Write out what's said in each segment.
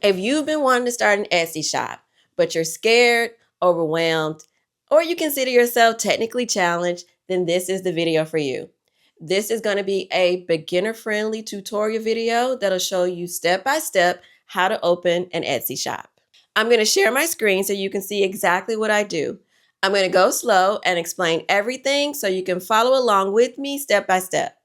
If you've been wanting to start an Etsy shop, but you're scared, overwhelmed, or you consider yourself technically challenged, then this is the video for you. This is going to be a beginner-friendly tutorial video that'll show you step by step how to open an Etsy shop. I'm going to share my screen so you can see exactly what I do. I'm going to go slow and explain everything so you can follow along with me step by step.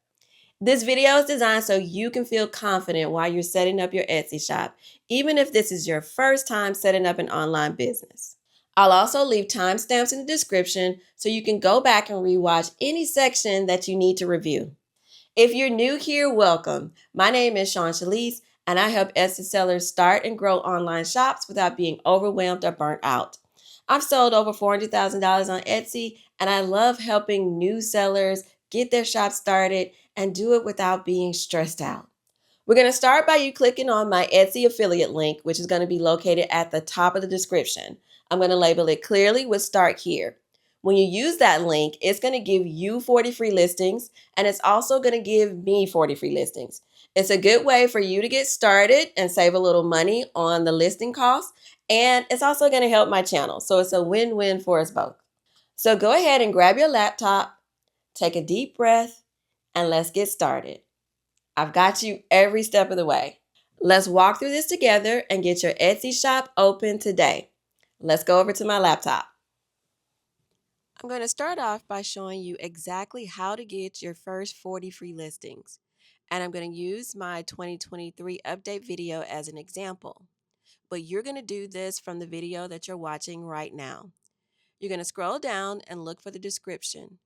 This video is designed so you can feel confident while you're setting up your Etsy shop, even if this is your first time setting up an online business. I'll also leave timestamps in the description so you can go back and rewatch any section that you need to review. If you're new here, welcome. My name is Shawn Shalise, and I help Etsy sellers start and grow online shops without being overwhelmed or burnt out. I've sold over $400,000 on Etsy, and I love helping new sellers get their shop started and do it without being stressed out. We're going to start by you clicking on my Etsy affiliate link, which is going to be located at the top of the description. I'm going to label it clearly with Start Here. When you use that link, it's going to give you 40 free listings, and it's also going to give me 40 free listings. It's a good way for you to get started and save a little money on the listing costs, and it's also going to help my channel. So it's a win-win for us both. So go ahead and grab your laptop, take a deep breath, and let's get started. I've got you every step of the way. Let's walk through this together and get your Etsy shop open today. Let's go over to my laptop. I'm going to start off by showing you exactly how to get your first 40 free listings. And I'm going to use my 2023 update video as an example. But you're going to do this from the video that you're watching right now. You're going to scroll down and look for the description.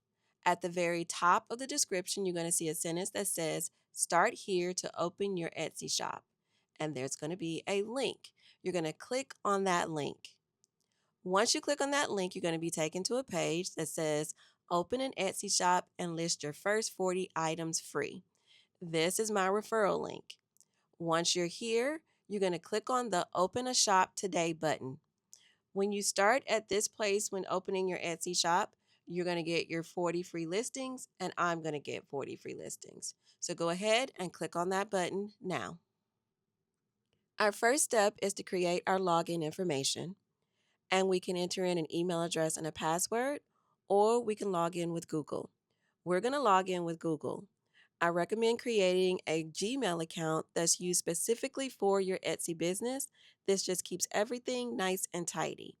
At the very top of the description, you're going to see a sentence that says, "Start here to open your Etsy shop." And there's going to be a link. You're going to click on that link. Once you click on that link, you're going to be taken to a page that says, "Open an Etsy shop and list your first 40 items free." This is my referral link. Once you're here, you're going to click on the Open a Shop Today button. When you start at this place when opening your Etsy shop, you're going to get your 40 free listings, and I'm going to get 40 free listings. So go ahead and click on that button now. Our first step is to create our login information, and we can enter in an email address and a password, or we can log in with Google. We're going to log in with Google. I recommend creating a Gmail account that's used specifically for your Etsy business. This just keeps everything nice and tidy.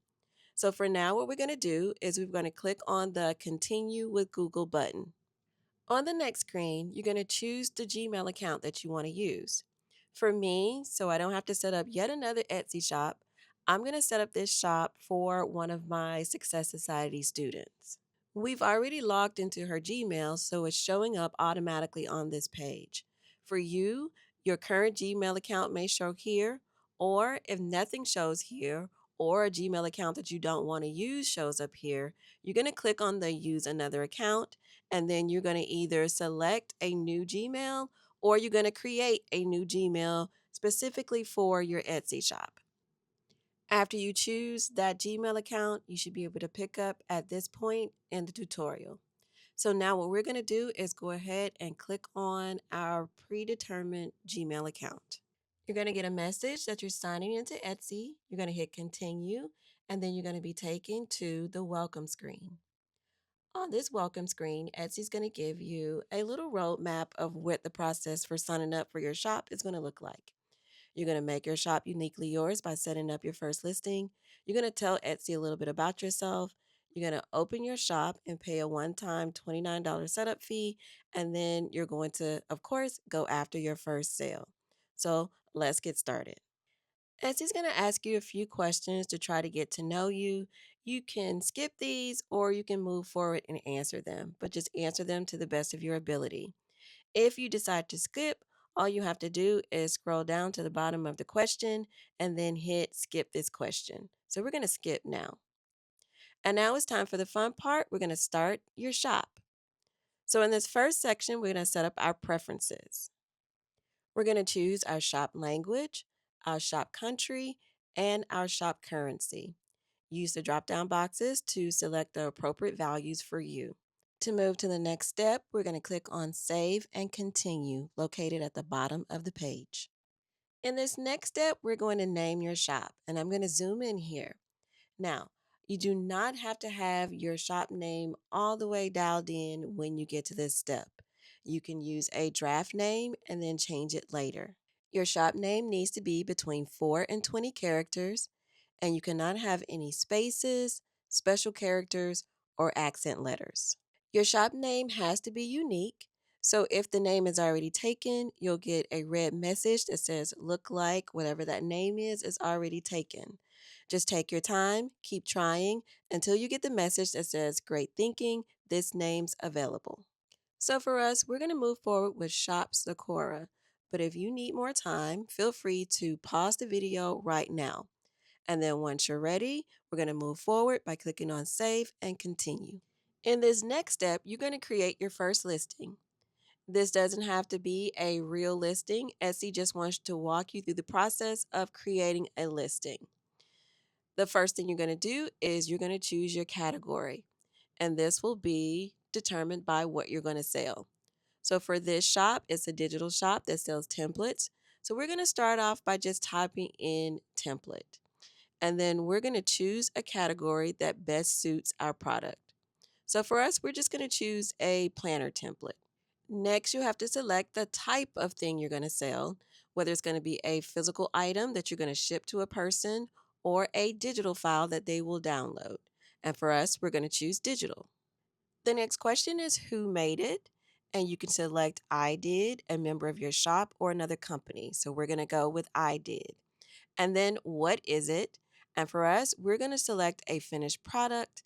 So for now, what we're going to do is we're going to click on the Continue with Google button. On the next screen, you're going to choose the Gmail account that you want to use. For me, so I don't have to set up yet another Etsy shop, I'm going to set up this shop for one of my Success Society students. We've already logged into her Gmail, so it's showing up automatically on this page. For you, your current Gmail account may show here, or if nothing shows here, or a Gmail account that you don't want to use shows up here, you're going to click on the Use Another Account, and then you're going to either select a new Gmail or you're going to create a new Gmail specifically for your Etsy shop. After you choose that Gmail account, you should be able to pick up at this point in the tutorial. So now what we're going to do is go ahead and click on our predetermined Gmail account. You're going to get a message that you're signing into Etsy. You're going to hit continue, and then you're going to be taken to the welcome screen. On this welcome screen, Etsy's going to give you a little roadmap of what the process for signing up for your shop is going to look like. You're going to make your shop uniquely yours by setting up your first listing. You're going to tell Etsy a little bit about yourself. You're going to open your shop and pay a one-time $29 setup fee. And then you're going to, of course, go after your first sale. So let's get started. Etsy's going to ask you a few questions to try to get to know you. You can skip these or you can move forward and answer them, but just answer them to the best of your ability. If you decide to skip, all you have to do is scroll down to the bottom of the question and then hit skip this question. So we're going to skip now. And now it's time for the fun part. We're going to start your shop. So in this first section, we're going to set up our preferences. We're going to choose our shop language, our shop country, and our shop currency. Use the drop-down boxes to select the appropriate values for you. To move to the next step, we're going to click on Save and Continue, located at the bottom of the page. In this next step, we're going to name your shop, and I'm going to zoom in here. Now, you do not have to have your shop name all the way dialed in when you get to this step. You can use a draft name and then change it later. Your shop name needs to be between 4 and 20 characters, and you cannot have any spaces, special characters, or accent letters. Your shop name has to be unique. So if the name is already taken, you'll get a red message that says look like whatever that name is already taken. Just take your time, keep trying until you get the message that says great thinking, this name's available. So for us, we're going to move forward with Shop Sakura. But if you need more time, feel free to pause the video right now. And then once you're ready, we're going to move forward by clicking on Save and Continue. In this next step, you're going to create your first listing. This doesn't have to be a real listing. Etsy just wants to walk you through the process of creating a listing. The first thing you're going to do is you're going to choose your category, and this will be determined by what you're going to sell. So for this shop, it's a digital shop that sells templates. So we're going to start off by just typing in template. And then we're going to choose a category that best suits our product. So for us, we're just going to choose a planner template. Next, you have to select the type of thing you're going to sell, whether it's going to be a physical item that you're going to ship to a person or a digital file that they will download. And for us, we're going to choose digital. The next question is who made it? And you can select I did, a member of your shop, or another company. So we're going to go with I did. And then what is it? And for us, we're going to select a finished product,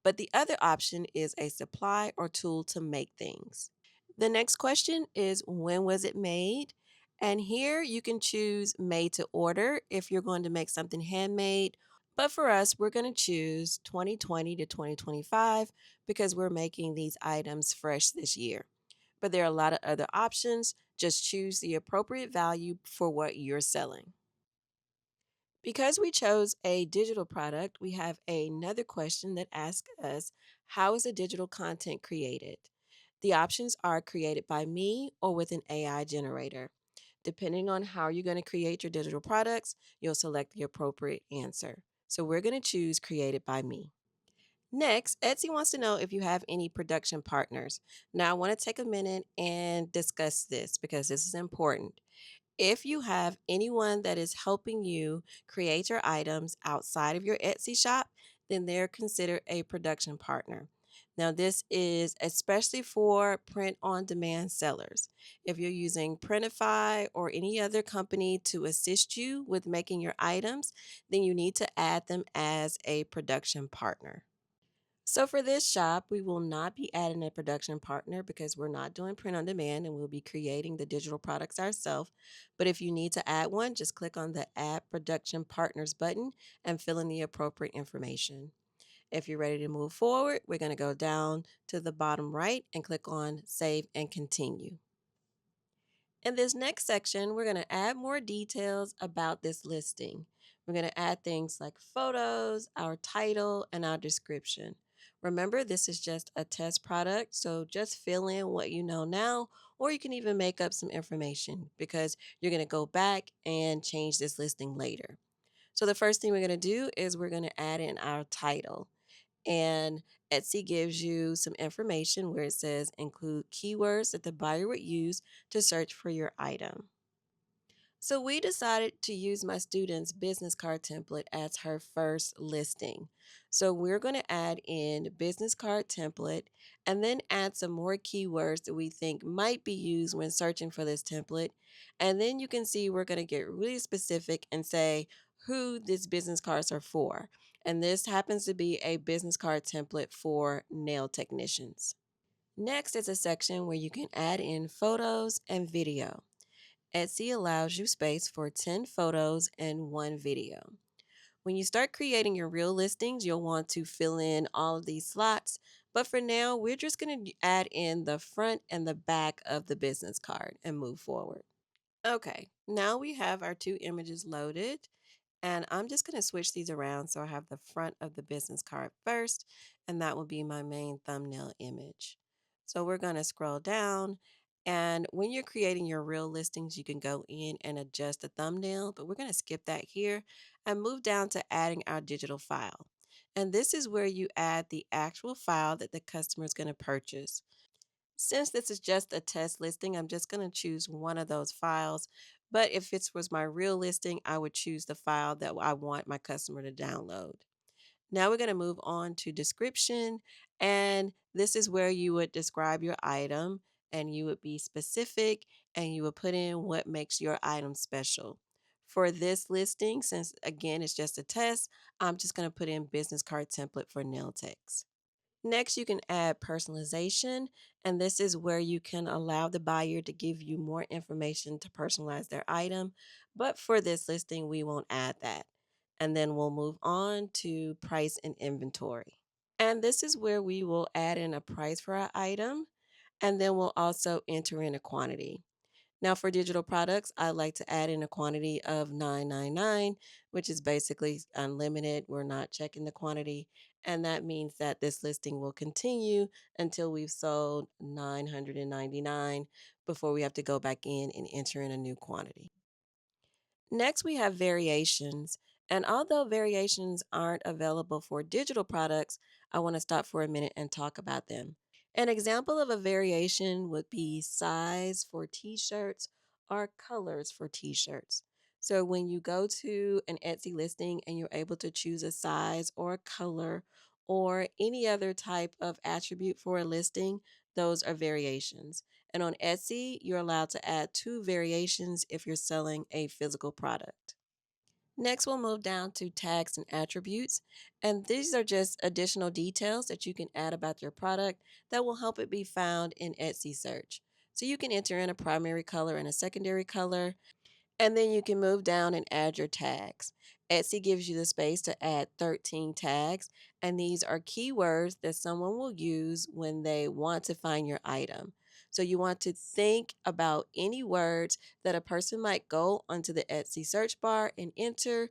but the other option is a supply or tool to make things. The next question is when was it made? And here you can choose made to order if you're going to make something handmade. But for us, we're going to choose 2020 to 2025 because we're making these items fresh this year. But there are a lot of other options. Just choose the appropriate value for what you're selling. Because we chose a digital product, we have another question that asks us, how is the digital content created? The options are created by me or with an AI generator. Depending on how you're going to create your digital products, you'll select the appropriate answer. So we're going to choose created by me. Next, Etsy wants to know if you have any production partners. Now, I want to take a minute and discuss this because this is important. If you have anyone that is helping you create your items outside of your Etsy shop, then they're considered a production partner. Now, this is especially for print on demand sellers. If you're using Printify or any other company to assist you with making your items, then you need to add them as a production partner. So for this shop, we will not be adding a production partner because we're not doing print on demand and we'll be creating the digital products ourselves. But if you need to add one, just click on the Add Production Partners button and fill in the appropriate information. If you're ready to move forward, we're going to go down to the bottom right and click on Save and Continue. In this next section, we're going to add more details about this listing. We're going to add things like photos, our title, and our description. Remember, this is just a test product, so just fill in what you know now, or you can even make up some information because you're going to go back and change this listing later. So the first thing we're going to do is we're going to add in our title. And Etsy gives you some information where it says include keywords that the buyer would use to search for your item. So we decided to use my student's business card template as her first listing. So we're going to add in business card template and then add some more keywords that we think might be used when searching for this template. And then you can see we're going to get really specific and say who these business cards are for. And this happens to be a business card template for nail technicians. Next is a section where you can add in photos and video. Etsy allows you space for 10 photos and 1 video. When you start creating your real listings, you'll want to fill in all of these slots, but for now, we're just going to add in the front and the back of the business card and move forward. Okay, now we have our 2 images loaded, and I'm just going to switch these around so I have the front of the business card first, and that will be my main thumbnail image. So we're going to scroll down And when you're creating your real listings, you can go in and adjust the thumbnail, but we're going to skip that here and move down to adding our digital file. And this is where you add the actual file that the customer is going to purchase. Since this is just a test listing, I'm just going to choose one of those files. But if it was my real listing, I would choose the file that I want my customer to download. Now we're going to move on to description. And this is where you would describe your item and you would be specific and you would put in what makes your item special. For this listing, since again it's just a test, I'm just going to put in business card template for nail techs. Next, you can add personalization, and this is where you can allow the buyer to give you more information to personalize their item. But for this listing, we won't add that. And then we'll move on to price and inventory. And this is where we will add in a price for our item, and then we'll also enter in a quantity. Now, for digital products, I like to add in a quantity of 999, which is basically unlimited. We're not checking the quantity. And that means that this listing will continue until we've sold 999 before we have to go back in and enter in a new quantity. Next, we have variations. And although variations aren't available for digital products, I want to stop for a minute and talk about them. An example of a variation would be size for t shirts or colors for t shirts. So, when you go to an Etsy listing and you're able to choose a size or a color or any other type of attribute for a listing, those are variations. And on Etsy, you're allowed to add two variations if you're selling a physical product. Next, we'll move down to tags and attributes. And these are just additional details that you can add about your product that will help it be found in Etsy search. So you can enter in a primary color and a secondary color, and then you can move down and add your tags. Etsy gives you the space to add 13 tags, and these are keywords that someone will use when they want to find your item. So you want to think about any words that a person might go onto the Etsy search bar and enter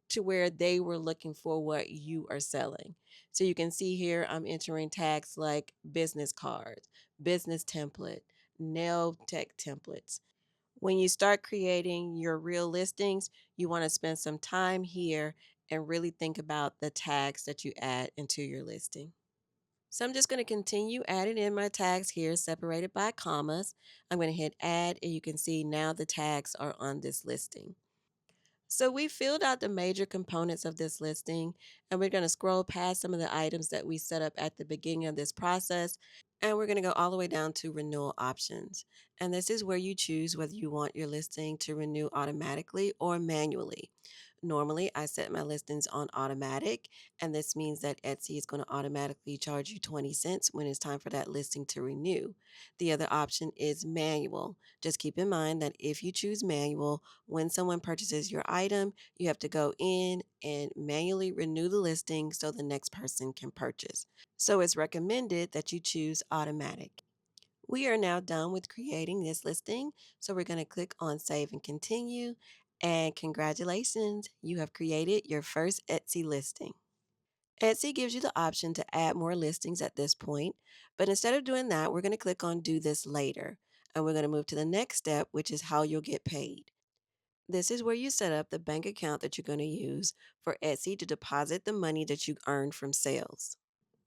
to where they were looking for what you are selling. So you can see here I'm entering tags like business cards, business template, nail tech templates. When you start creating your real listings, you want to spend some time here and really think about the tags that you add into your listing. So I'm just going to continue adding in my tags here separated by commas. I'm going to hit add and you can see now the tags are on this listing. So we filled out the major components of this listing, and we're going to scroll past some of the items that we set up at the beginning of this process, and we're going to go all the way down to renewal options. And this is where you choose whether you want your listing to renew automatically or manually. Normally, I set my listings on automatic, and this means that Etsy is going to automatically charge you 20 cents when it's time for that listing to renew. The other option is manual. Just keep in mind that if you choose manual, when someone purchases your item, you have to go in and manually renew the listing so the next person can purchase. So it's recommended that you choose automatic. We are now done with creating this listing. So we're going to click on save and continue. And congratulations, you have created your first Etsy listing. Etsy gives you the option to add more listings at this point, but instead of doing that, we're going to click on do this later. And we're going to move to the next step, which is how you'll get paid. This is where you set up the bank account that you're going to use for Etsy to deposit the money that you earned from sales.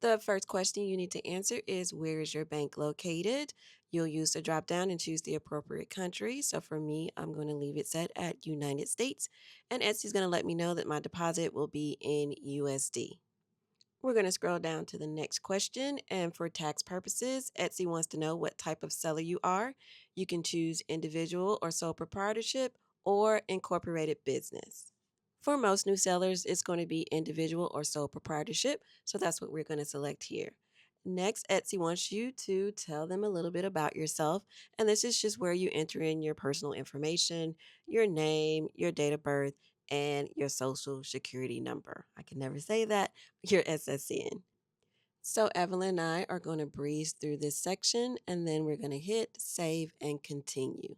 The first question you need to answer is where is your bank located? You'll use the drop down and choose the appropriate country. So for me, I'm going to leave it set at United States, and Etsy is going to let me know that my deposit will be in USD. We're going to scroll down to the next question, and for tax purposes, Etsy wants to know what type of seller you are. You can choose individual or sole proprietorship or incorporated business. For most new sellers, it's going to be individual or sole proprietorship, so that's what we're going to select here. Next, Etsy wants you to tell them a little bit about yourself, and this is just where you enter in your personal information, your name, your date of birth, and your social security number. I can never say that, your SSN. So Evelyn and I are going to breeze through this section, and then we're going to hit save and continue.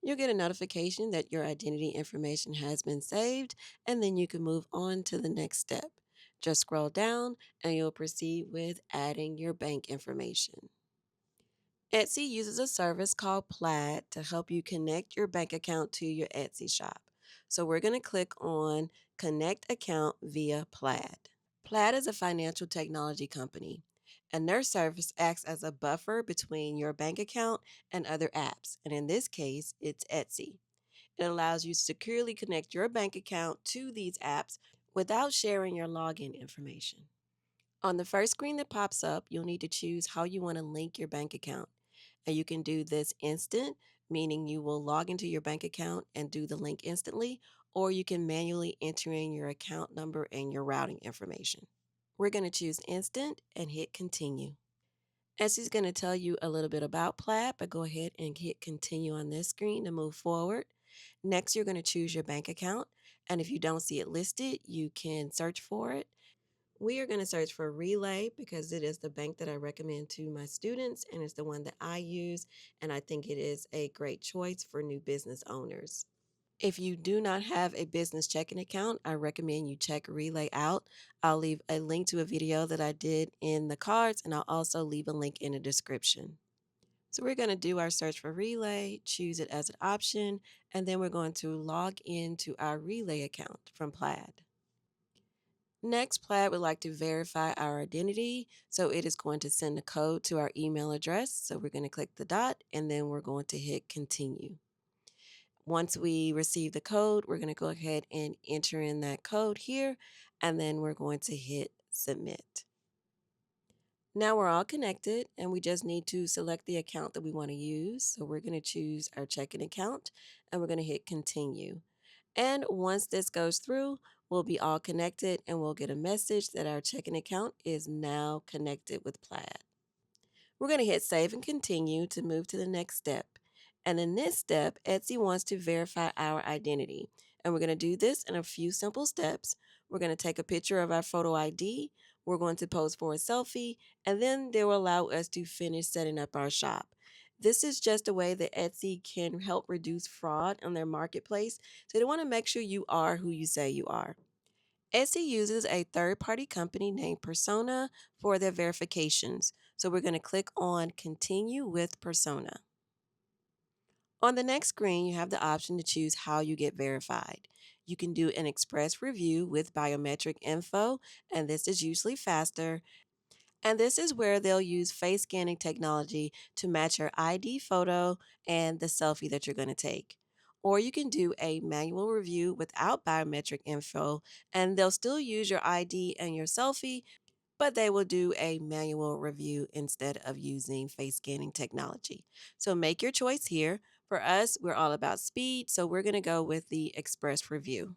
You'll get a notification that your identity information has been saved, and then you can move on to the next step. Just scroll down and you'll proceed with adding your bank information. Etsy uses a service called Plaid to help you connect your bank account to your Etsy shop. So we're going to click on Connect Account via Plaid. Plaid is a financial technology company, and their service acts as a buffer between your bank account and other apps. And in this case, it's Etsy. It allows you to securely connect your bank account to these apps without sharing your login information. On the first screen that pops up, you'll need to choose how you want to link your bank account. And you can do this instant, meaning you will log into your bank account and do the link instantly, or you can manually enter in your account number and your routing information. We're going to choose instant and hit continue. Etsy's going to tell you a little bit about Plaid, but go ahead and hit continue on this screen to move forward. Next, you're going to choose your bank account, and if you don't see it listed, you can search for it. We are going to search for Relay because it is the bank that I recommend to my students, and it's the one that I use, and I think it is a great choice for new business owners. If you do not have a business checking account, I recommend you check Relay out. I'll leave a link to a video that I did in the cards, and I'll also leave a link in the description. So we're going to do our search for Relay, choose it as an option, and then we're going to log into our Relay account from Plaid. Next, Plaid would like to verify our identity, so it is going to send a code to our email address. So we're going to click the dot, and then we're going to hit continue. Once we receive the code, we're going to go ahead and enter in that code here, and then we're going to hit submit. Now we're all connected, and we just need to select the account that we want to use. So we're going to choose our checking account, and we're going to hit continue. And once this goes through, we'll be all connected, and we'll get a message that our checking account is now connected with Plaid. We're going to hit save and continue to move to the next step. And in this step, Etsy wants to verify our identity. And we're going to do this in a few simple steps. We're going to take a picture of our photo ID. We're going to pose for a selfie, and then they will allow us to finish setting up our shop. This is just a way that Etsy can help reduce fraud on their marketplace. So they want to make sure you are who you say you are. Etsy uses a third-party company named Persona for their verifications. So we're going to click on Continue with Persona. On the next screen, you have the option to choose how you get verified. You can do an express review with biometric info, and this is usually faster. And this is where they'll use face scanning technology to match your ID photo and the selfie that you're going to take. Or you can do a manual review without biometric info, and they'll still use your ID and your selfie, but they will do a manual review instead of using face scanning technology. So make your choice here. For us, we're all about speed, so we're going to go with the express review.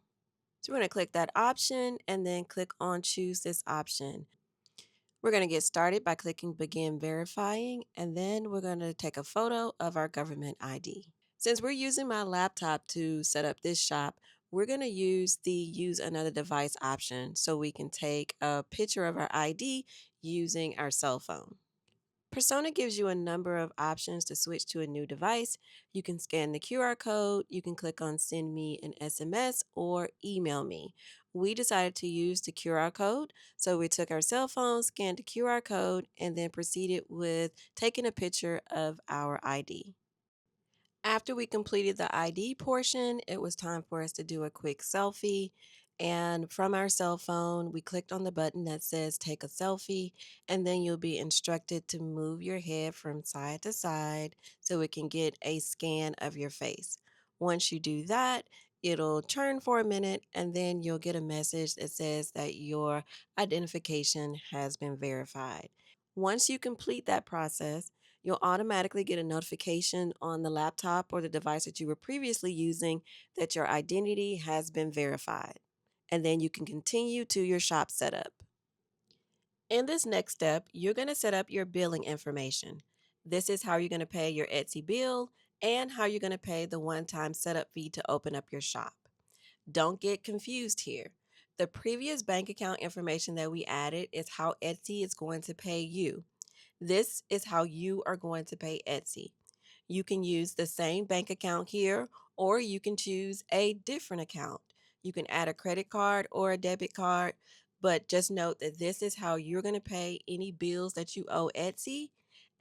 So we're going to click that option and then click on choose this option. We're going to get started by clicking begin verifying, and then we're going to take a photo of our government ID. Since we're using my laptop to set up this shop, we're going to use the use another device option so we can take a picture of our ID using our cell phone. Persona gives you a number of options to switch to a new device. You can scan the QR code, you can click on send me an SMS or email me. We decided to use the QR code, so we took our cell phone, scanned the QR code, and then proceeded with taking a picture of our ID. After we completed the ID portion, it was time for us to do a quick selfie. And from our cell phone, we clicked on the button that says take a selfie, and then you'll be instructed to move your head from side to side so it can get a scan of your face. Once you do that, it'll turn for a minute, and then you'll get a message that says that your identification has been verified. Once you complete that process, you'll automatically get a notification on the laptop or the device that you were previously using that your identity has been verified. And then you can continue to your shop setup. In this next step, you're going to set up your billing information. This is how you're going to pay your Etsy bill and how you're going to pay the one-time setup fee to open up your shop. Don't get confused here. The previous bank account information that we added is how Etsy is going to pay you. This is how you are going to pay Etsy. You can use the same bank account here, or you can choose a different account. You can add a credit card or a debit card, but just note that this is how you're going to pay any bills that you owe Etsy,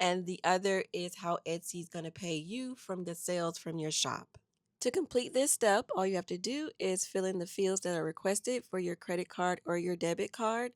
and the other is how Etsy is going to pay you from the sales from your shop. To complete this step, all you have to do is fill in the fields that are requested for your credit card or your debit card.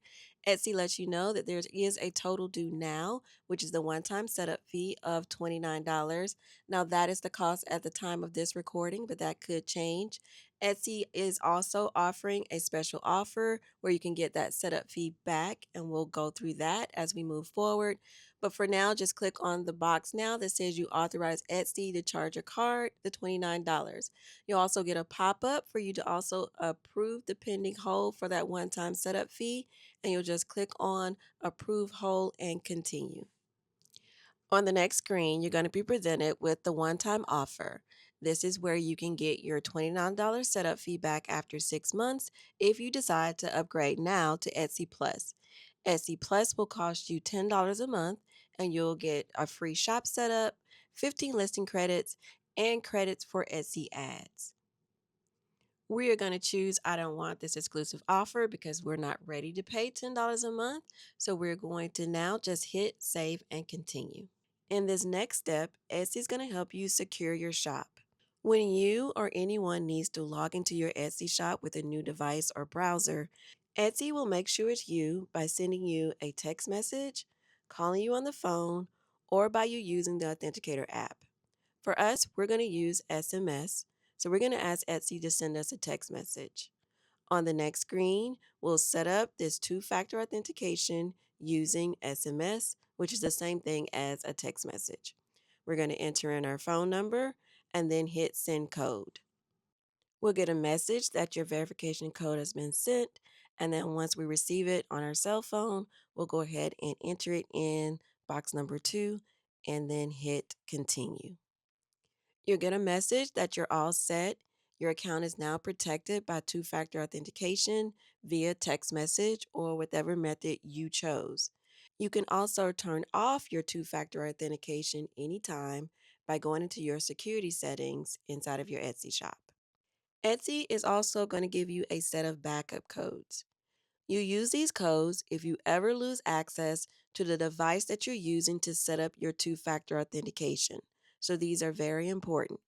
Etsy lets you know that there is a total due now, which is the one-time setup fee of $29. Now, that is the cost at the time of this recording, but that could change. Etsy is also offering a special offer where you can get that setup fee back, and we'll go through that as we move forward. But for now, just click on the box now that says you authorize Etsy to charge your card the $29. You'll also get a pop-up for you to also approve the pending hold for that one-time setup fee, and you'll just click on approve hold and continue. On the next screen, you're going to be presented with the one-time offer. This is where you can get your $29 setup fee back after 6 months if you decide to upgrade now to Etsy Plus. Etsy Plus will cost you $10 a month, and you'll get a free shop setup, 15 listing credits, and credits for Etsy ads. We are going to choose I don't want this exclusive offer because we're not ready to pay $10 a month. So we're going to now just hit save and continue. In this next step, Etsy is going to help you secure your shop. When you or anyone needs to log into your Etsy shop with a new device or browser, Etsy will make sure it's you by sending you a text message, calling you on the phone, or by you using the Authenticator app. For us, we're going to use SMS, so we're going to ask Etsy to send us a text message. On the next screen, we'll set up this two-factor authentication using SMS, which is the same thing as a text message. We're going to enter in our phone number and then hit send code. We'll get a message that your verification code has been sent, and then once we receive it on our cell phone, we'll go ahead and enter it in box number 2 and then hit continue. You'll get a message that you're all set. Your account is now protected by two-factor authentication via text message or whatever method you chose. You can also turn off your two-factor authentication anytime by going into your security settings inside of your Etsy shop. Etsy is also going to give you a set of backup codes. You use these codes if you ever lose access to the device that you're using to set up your two-factor authentication. So these are very important.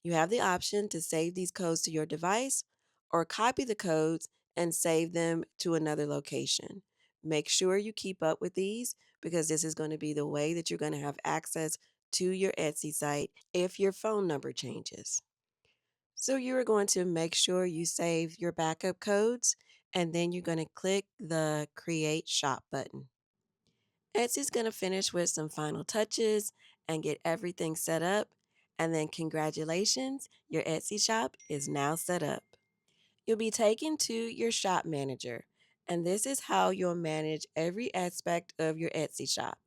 You have the option to save these codes to your device or copy the codes and save them to another location. Make sure you keep up with these because this is going to be the way that you're going to have access to your Etsy site if your phone number changes. So you are going to make sure you save your backup codes, and then you're going to click the Create Shop button. Etsy's going to finish with some final touches and get everything set up, and then congratulations, your Etsy shop is now set up. You'll be taken to your shop manager, and this is how you'll manage every aspect of your Etsy shop.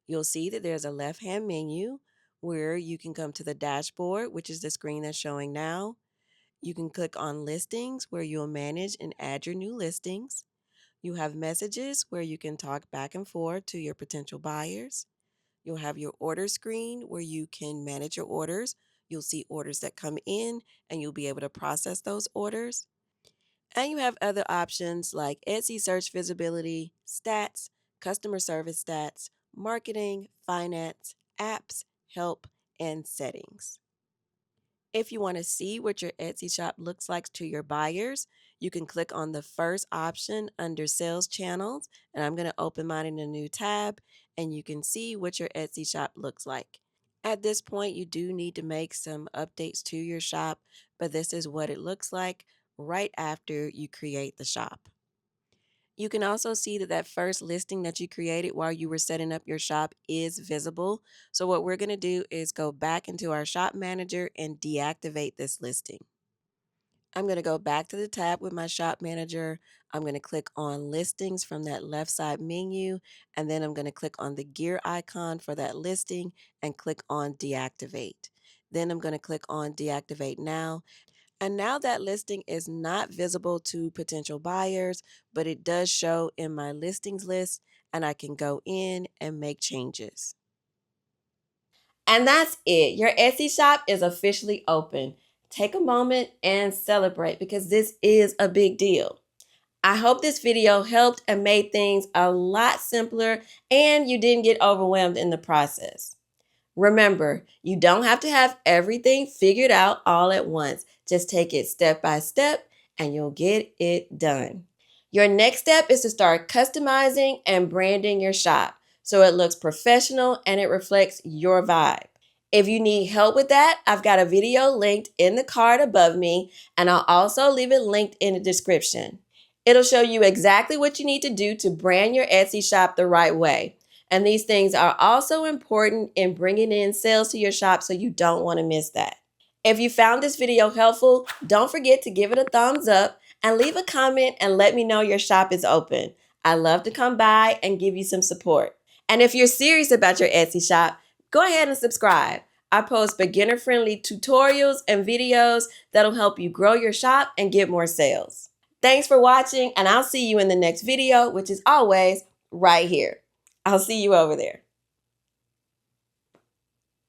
You'll see that there's a left-hand menu where you can come to the dashboard, which is the screen that's showing now. You can click on listings where you'll manage and add your new listings. You have messages where you can talk back and forth to your potential buyers. You'll have your order screen where you can manage your orders. You'll see orders that come in and you'll be able to process those orders. And you have other options like Etsy search visibility, stats, customer service stats, marketing, finance, apps, help, and settings. If you want to see what your Etsy shop looks like to your buyers, you can click on the first option under sales channels, and I'm going to open mine in a new tab, and you can see what your Etsy shop looks like. At this point, you do need to make some updates to your shop, but this is what it looks like right after you create the shop. You can also see that that first listing that you created while you were setting up your shop is visible. So what we're going to do is go back into our shop manager and deactivate this listing. I'm going to go back to the tab with my shop manager. I'm going to click on listings from that left side menu, and then I'm going to click on the gear icon for that listing and click on deactivate. Then I'm going to click on deactivate now. And now that listing is not visible to potential buyers, but it does show in my listings list, and I can go in and make changes. And that's it. Your Etsy shop is officially open. Take a moment and celebrate because this is a big deal. I hope this video helped and made things a lot simpler and you didn't get overwhelmed in the process. Remember, you don't have to have everything figured out all at once. Just take it step by step and you'll get it done. Your next step is to start customizing and branding your shop so it looks professional and it reflects your vibe. If you need help with that, I've got a video linked in the card above me, and I'll also leave it linked in the description. It'll show you exactly what you need to do to brand your Etsy shop the right way. And these things are also important in bringing in sales to your shop, so you don't want to miss that. If you found this video helpful, don't forget to give it a thumbs up and leave a comment and let me know your shop is open. I love to come by and give you some support. And if you're serious about your Etsy shop, go ahead and subscribe. I post beginner-friendly tutorials and videos that'll help you grow your shop and get more sales. Thanks for watching, and I'll see you in the next video, which is always right here. I'll see you over there.